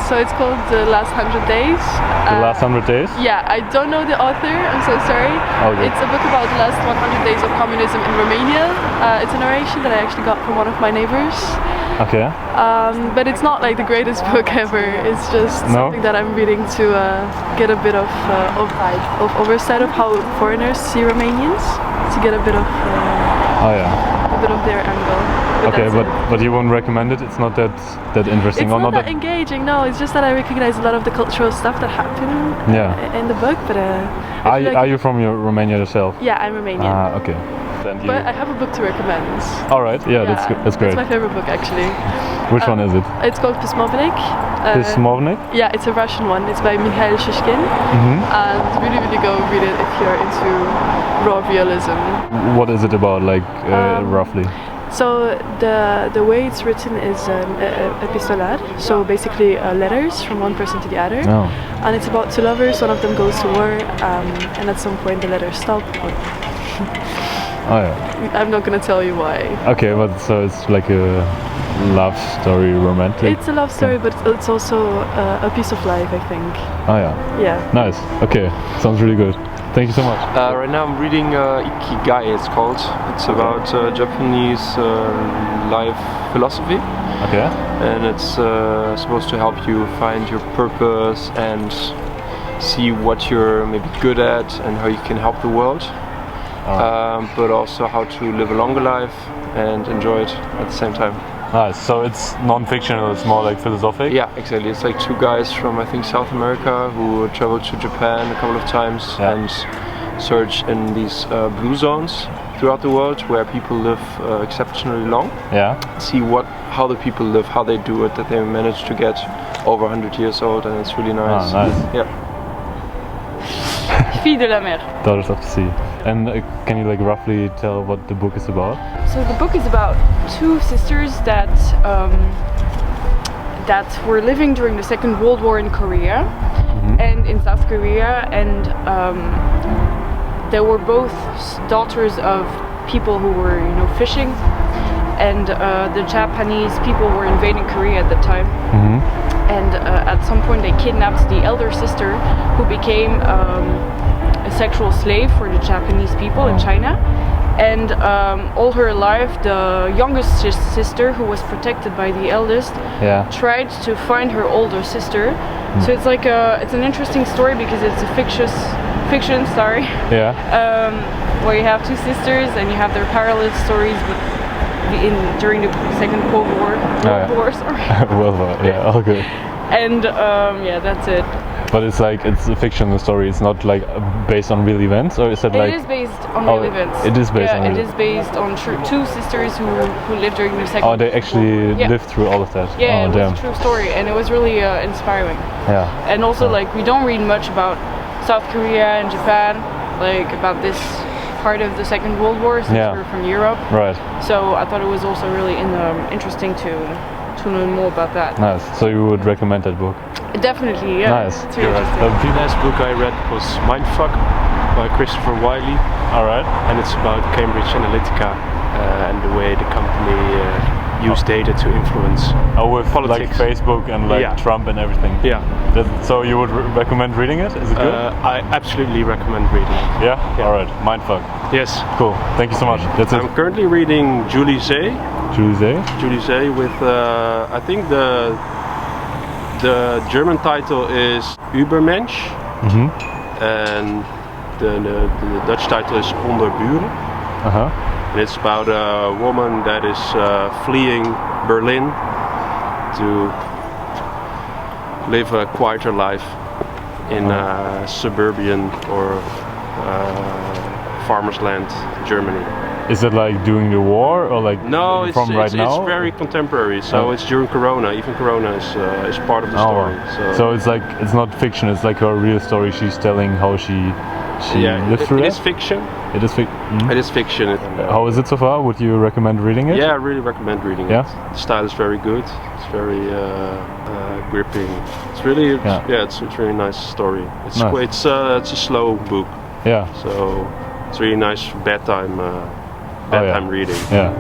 So it's called The Last 100 Days. The Last 100 Days? Yeah, I don't know the author, I'm so sorry. Okay. It's a book about the last 100 days of communism in Romania. It's a narration that I actually got from one of my neighbors. Okay. But it's not like the greatest book ever. It's just something that I'm reading to get a bit of oversight of how foreigners see Romanians, to get a bit of a bit of their angle. But you won't recommend it? It's not that interesting? It's not that engaging, no. It's just that I recognize a lot of the cultural stuff that happened in the book. But are you from Romania yourself? Yeah, I'm Romanian. Okay. But I have a book to recommend. All right, that's great. It's my favorite book, actually. Which one is it? It's called Pismovnik. Pismovnik? Yeah, it's a Russian one. It's by Mikhail Shishkin. And really, really go read it if you're into raw realism. What is it about, like, roughly? So the way it's written is epistolar, so basically letters from one person to the other. And it's about two lovers. One of them goes to war, and at some point the letters stop. I'm not gonna tell you why. Okay, but so it's like a love story, romantic? It's a love story, but it's also a piece of life, I think. Yeah. Nice. Okay, sounds really good. Thank you so much. Right now I'm reading Ikigai, it's called. It's about Japanese life philosophy. Okay. And it's supposed to help you find your purpose and see what you're maybe good at and how you can help the world. But also how to live a longer life and enjoy it at the same time. Nice. So it's non-fictional, it's more like philosophic? Yeah, exactly. It's like two guys from, I think, South America who traveled to Japan a couple of times and search in these blue zones throughout the world where people live exceptionally long. Yeah. See how the people live, how they do it, that they manage to get over 100 years old, and it's really nice. Nice. Yeah. Fille de la mer. Daughters of the Sea. And can you like roughly tell what the book is about? So the book is about two sisters that were living during the Second World War in Korea and in South Korea, and they were both daughters of people who were, fishing, and the Japanese people were invading Korea at the time. And at some point they kidnapped the elder sister, who became a sexual slave for the Japanese people in China. And all her life, the youngest sister, who was protected by the eldest, tried to find her older sister. So it's like it's an interesting story because it's a fiction story. Where you have two sisters and you have their parallel stories, but during the Second World War. World War, all good. And that's it. But it's a fictional story. It's not like based on real events, or is it like? It is based on real events. It is based on. It is based on two sisters who lived during the Second. Oh, they actually lived through all of that. Yeah, it was a true story, and it was really inspiring. Yeah. And also, like, we don't read much about South Korea and Japan, like about this part of the Second World War, since we're from Europe. Right. So I thought it was also really interesting to learn more about that. Nice. So you would recommend that book? Definitely, yeah. Nice. It's really The last book I read was Mindfuck by Christopher Wiley. Alright. And it's about Cambridge Analytica and the way the company use data to influence with politics. Like Facebook and Trump and everything. Yeah. So you would recommend reading it? Is it good? I absolutely recommend reading it. Yeah? Alright. Mindfuck. Yes. Cool. Thank you so much. That's it. I'm currently reading Julie Zay. Julie Zay with I think the German title is Übermensch, and the Dutch title is Onder Buren. And it's about a woman that is fleeing Berlin to live a quieter life in suburban or farmers' land, Germany. Is it like during the war or like no? It's very contemporary. So it's during Corona. Even Corona is part of the story. So it's like it's not fiction. It's like her real story. She's telling how she lived through it. It is fiction. It is fiction. It is fiction. How is it so far? Would you recommend reading it? Yeah, I really recommend reading it. The style is very good. It's very gripping. It's really it's a really nice story. It's nice. It's a slow book. Yeah. So it's really nice bedtime. Bedtime reading. Yeah.